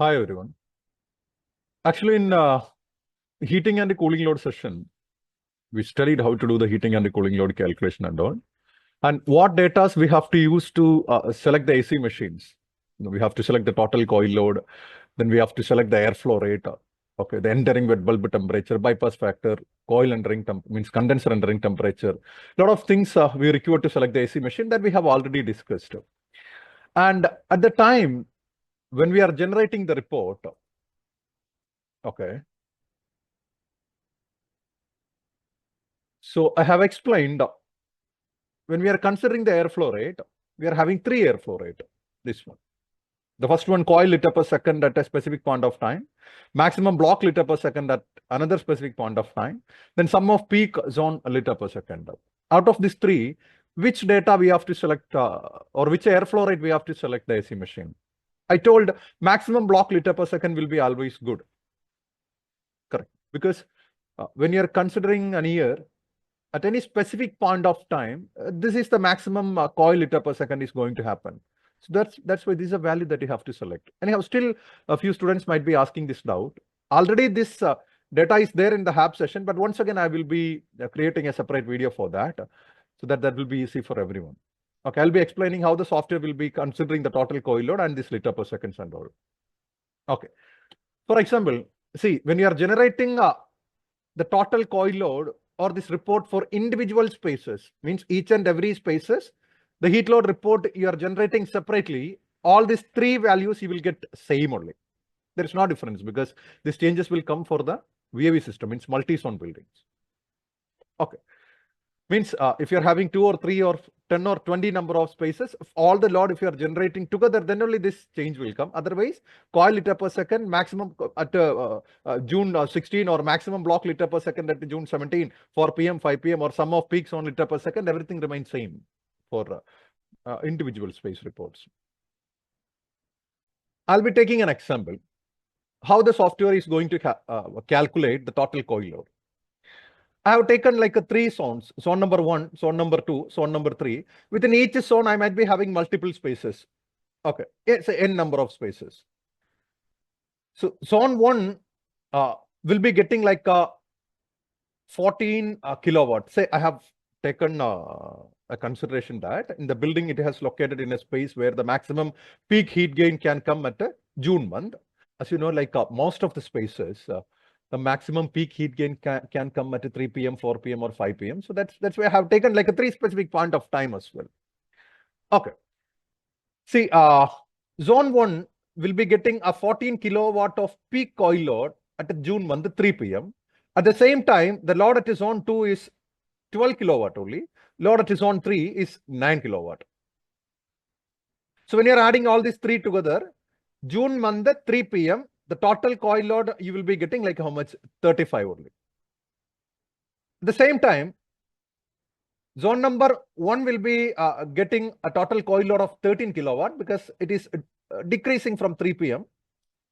Hi everyone. Actually, in heating and cooling load session, we studied how to do the heating and cooling load calculation and all, and what data we have to use to select the AC machines. We have to select the total coil load, then we have to select the airflow rate, okay, the entering wet bulb temperature, bypass factor, coil entering means condenser entering temperature. A lot of things we require to select the AC machine that we have already discussed. And at the time when we are generating the report, okay. So I have explained when we are considering the airflow rate, we are having three airflow rate. This one. The first one, coil liter per second at a specific point of time, maximum block liter per second at another specific point of time, then sum of peak zone liter per second. Out of these three, which data we have to select or which airflow rate we have to select the AC machine? I told maximum block liter per second will be always good. Correct. Because when you're considering an year, at any specific point of time, this is the maximum coil liter per second is going to happen. So that's why this is a value that you have to select. Anyhow, still a few students might be asking this doubt. Already this data is there in the HAP session, but once again, I will be creating a separate video for that, so that will be easy for everyone. Okay, I'll be explaining how the software will be considering the total coil load and this liter per second and all. Okay, for example, see, when you are generating the total coil load or this report for individual spaces, means each and every spaces, the heat load report you are generating separately, all these three values you will get same only. There is no difference because these changes will come for the VAV system, means multi-zone buildings. Okay. Means if you're having 2 or 3 or 10 or 20 number of spaces, all the load if you are generating together, then only this change will come. Otherwise, coil liter per second maximum at June 16 or maximum block liter per second at June 17, 4 p.m., 5 p.m. or sum of peaks on liter per second, everything remains same for individual space reports. I'll be taking an example, how the software is going to calculate the total coil load. I have taken like three zones, zone number 1, zone number 2, zone number 3. Within each zone, I might be having multiple spaces. Okay, it's n number of spaces. So zone 1 will be getting like 14 kilowatt. Say I have taken a consideration that in the building, it has located in a space where the maximum peak heat gain can come at June month. As you know, like most of the spaces, the maximum peak heat gain can come at 3 p.m., 4 p.m. or 5 p.m. So that's why I have taken like a 3 specific point of time as well. Okay. See, zone 1 will be getting a 14 kilowatt of peak coil load at June month, 3 p.m. At the same time, the load at zone 2 is 12 kilowatt only. Load at zone 3 is 9 kilowatt. So when you're adding all these three together, June month, 3 p.m., the total coil load you will be getting like how much? 35 only. At the same time, zone number 1 will be getting a total coil load of 13 kilowatt because it is decreasing from 3 p.m.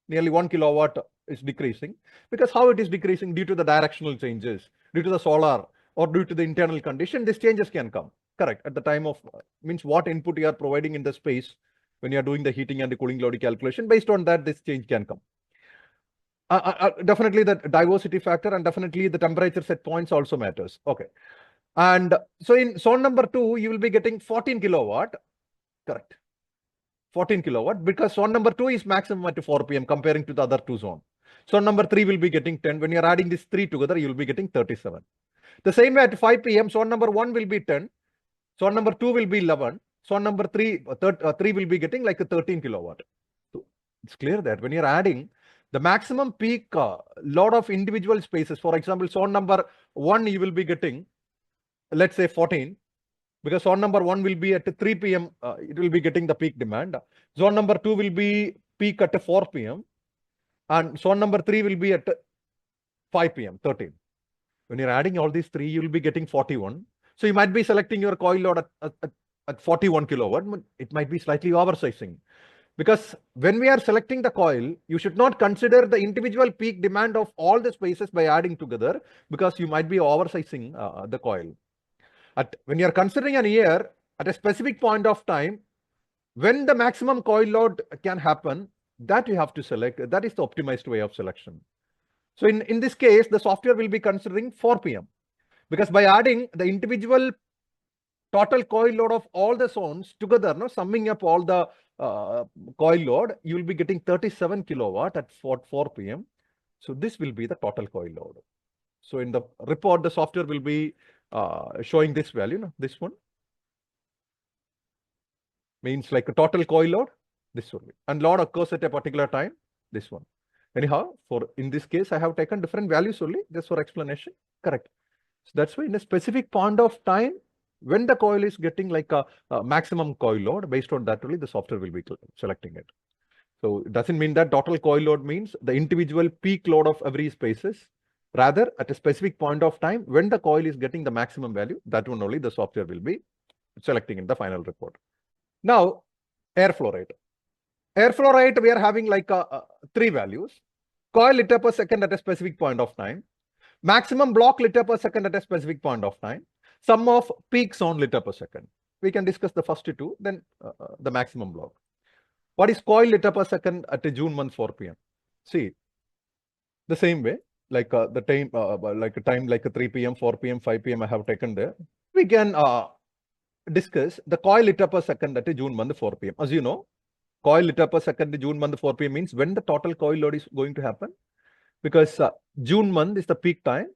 Nearly 1 kilowatt is decreasing. Because how it is decreasing? Due to the directional changes, due to the solar or due to the internal condition, these changes can come. Correct. At the time of, means what input you are providing in the space when you are doing the heating and the cooling load calculation, based on that, this change can come. Definitely the diversity factor and definitely the temperature set points also matters. Okay. And so in zone number 2, you will be getting 14 kilowatt. Correct. 14 kilowatt because zone number 2 is maximum at 4 p.m. comparing to the other two zones. Zone number 3 will be getting 10. When you're adding these three together, you will be getting 37. The same way at 5 p.m., zone number 1 will be 10. Zone number 2 will be 11. Zone number 3 will be getting like a 13 kilowatt. So it's clear that when you're adding the maximum peak load of individual spaces, for example, zone number 1, you will be getting, let's say 14, because zone number 1 will be at 3 p.m. It will be getting the peak demand. Zone number 2 will be peak at 4 p.m. and zone number 3 will be at 5 p.m. 13. When you're adding all these three, you will be getting 41. So you might be selecting your coil load at 41 kilowatt. It might be slightly oversizing. Because when we are selecting the coil, you should not consider the individual peak demand of all the spaces by adding together, because you might be oversizing the coil. When you're considering an year, at a specific point of time, when the maximum coil load can happen, that you have to select. That is the optimized way of selection. So in this case, the software will be considering 4 p.m. because by adding the individual total coil load of all the zones together, no, summing up all the coil load, you will be getting 37 kilowatt at 4 p.m. So this will be the total coil load. So in the report, the software will be showing this value, no, this one. Means like a total coil load, this will be. And load occurs at a particular time, this one. Anyhow, in this case, I have taken different values only, just for explanation. Correct. So that's why in a specific point of time, when the coil is getting like a maximum coil load, based on that only the software will be selecting it. So it doesn't mean that total coil load means the individual peak load of every spaces. Rather, at a specific point of time, when the coil is getting the maximum value, that one only the software will be selecting in the final report. Now, airflow rate. Airflow rate, we are having like three values. Coil liter per second at a specific point of time. Maximum block liter per second at a specific point of time. Sum of peak zone liter per second. We can discuss the first two, then the maximum block. What is coil liter per second at a June month 4 p.m.? See, the same way, like the time, like 3 p.m., 4 p.m., 5 p.m. I have taken there. We can discuss the coil liter per second at a June month 4 p.m. As you know, coil liter per second at June month 4 p.m. means when the total coil load is going to happen. Because June month is the peak time.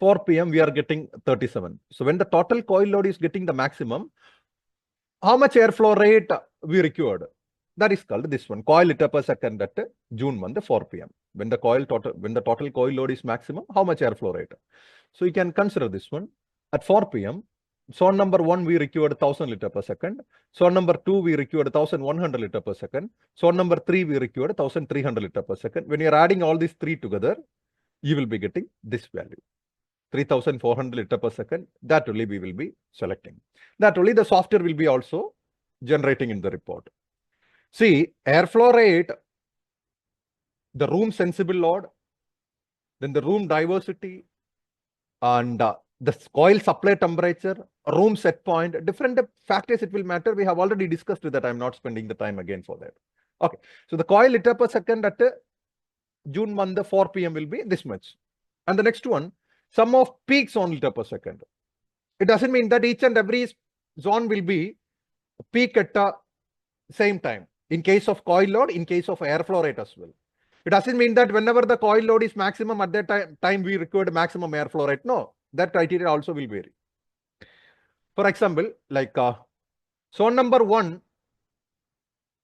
4 p.m. we are getting 37. So when the total coil load is getting the maximum, how much airflow rate we required? That is called this one, coil liter per second at June month 4 p.m. When the total coil load is maximum, how much airflow rate? So you can consider this one. At 4 p.m., zone number 1 we required 1000 liter per second. Zone number 2 we required 1100 liter per second. Zone number 3 we required 1300 liter per second. When you are adding all these three together, you will be getting this value. 3400 liter per second, that only we will be selecting. That only the software will be also generating in the report. See, airflow rate, the room sensible load, then the room diversity, and the coil supply temperature, room set point, different factors it will matter. We have already discussed that. I'm not spending the time again for that. Okay, so the coil liter per second at June month 4 p.m. will be this much. And the next one, sum of peak zone liter per second. It doesn't mean that each and every zone will be peak at the same time. In case of coil load, in case of airflow rate as well. It doesn't mean that whenever the coil load is maximum at that time we required maximum airflow rate. No, that criteria also will vary. For example, like zone number 1,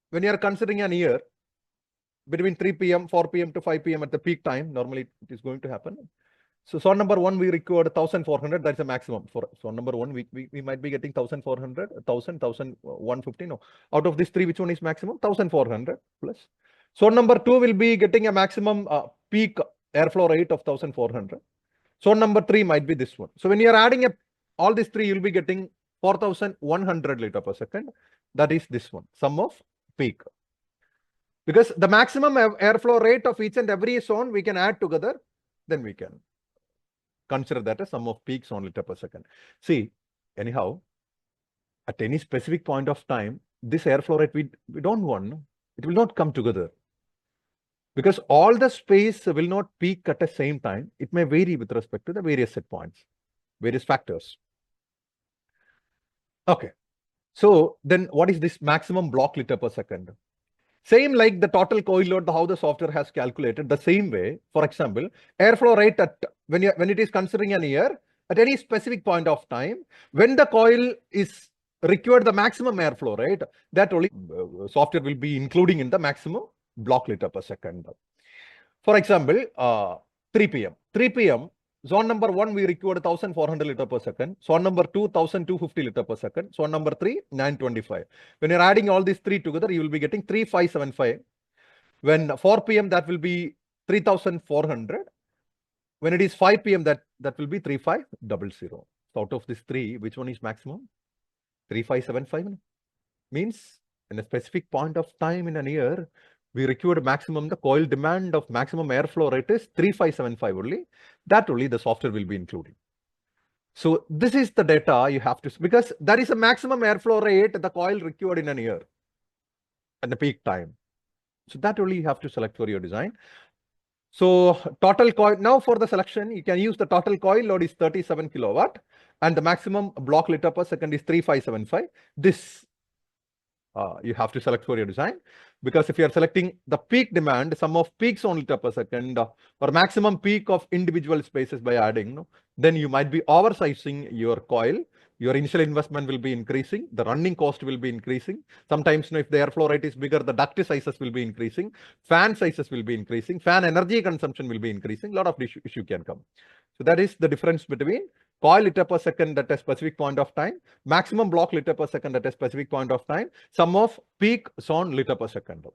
when you are considering an year, between 3 p.m., 4 p.m. to 5 p.m. at the peak time, normally it is going to happen. So zone number 1, we required 1400. That's the maximum. For zone number 1, we might be getting 1400, 1000, 1150. No, out of these three, which one is maximum? 1400 plus. Zone number 2 will be getting a maximum peak airflow rate of 1400. Zone number 3 might be this one. So when you are adding up all these three, you'll be getting 4100 liter per second. That is this one, sum of peak. Because the maximum airflow rate of each and every zone we can add together, then we can consider that as sum of peaks on liter per second. See, anyhow, at any specific point of time, this airflow rate we don't want, it will not come together. Because all the space will not peak at the same time. It may vary with respect to the various set points, various factors. Okay. So then what is this maximum block liter per second? Same like the total coil load, how the software has calculated, the same way. For example, airflow rate at when it is considering an year, at any specific point of time, when the coil is required the maximum airflow rate, that only software will be including in the maximum block liter per second. For example, 3 p.m. 3 p.m. Zone number 1, we required 1400 liter per second. Zone number 2, 1250 liter per second. Zone number 3, 925. When you're adding all these three together, you will be getting 3575. When 4 p.m., that will be 3400. When it is 5 p.m., that will be 3500. So out of these three, which one is maximum? 3575 means in a specific point of time in a year, we required maximum, the coil demand of maximum airflow rate is 3575 only. That only the software will be including. So this is the data you have to, because there is a maximum airflow rate the coil required in a year at the peak time. So that only you have to select for your design. So total coil, now for the selection, you can use the total coil load is 37 kilowatt and the maximum block liter per second is 3575. This you have to select for your design, because if you are selecting the peak demand, sum of peaks on liter per second or maximum peak of individual spaces by adding, then you might be oversizing your coil. Your initial investment will be increasing, the running cost will be increasing. Sometimes if the airflow rate is bigger, the duct sizes will be increasing, fan sizes will be increasing, fan energy consumption will be increasing, a lot of issue can come. So that is the difference between coil liter per second at a specific point of time, maximum block liter per second at a specific point of time, sum of peak zone liter per second.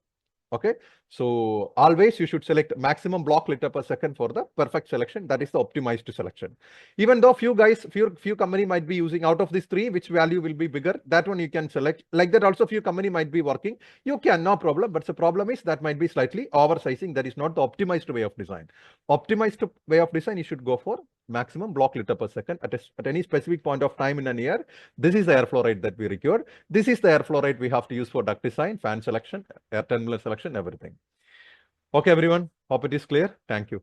Okay, so always you should select maximum block liter per second for the perfect selection. That is the optimized selection. Even though few company might be using out of these three, which value will be bigger, that one you can select. Like that also few company might be working. You can, no problem. But the problem is that might be slightly oversizing. That is not the optimized way of design. Optimized way of design, you should go for maximum block liter per second at any specific point of time in an year. This is the airflow rate that we require. This is the airflow rate we have to use for duct design, fan selection, air terminal selection, everything. Okay, everyone. Hope it is clear. Thank you.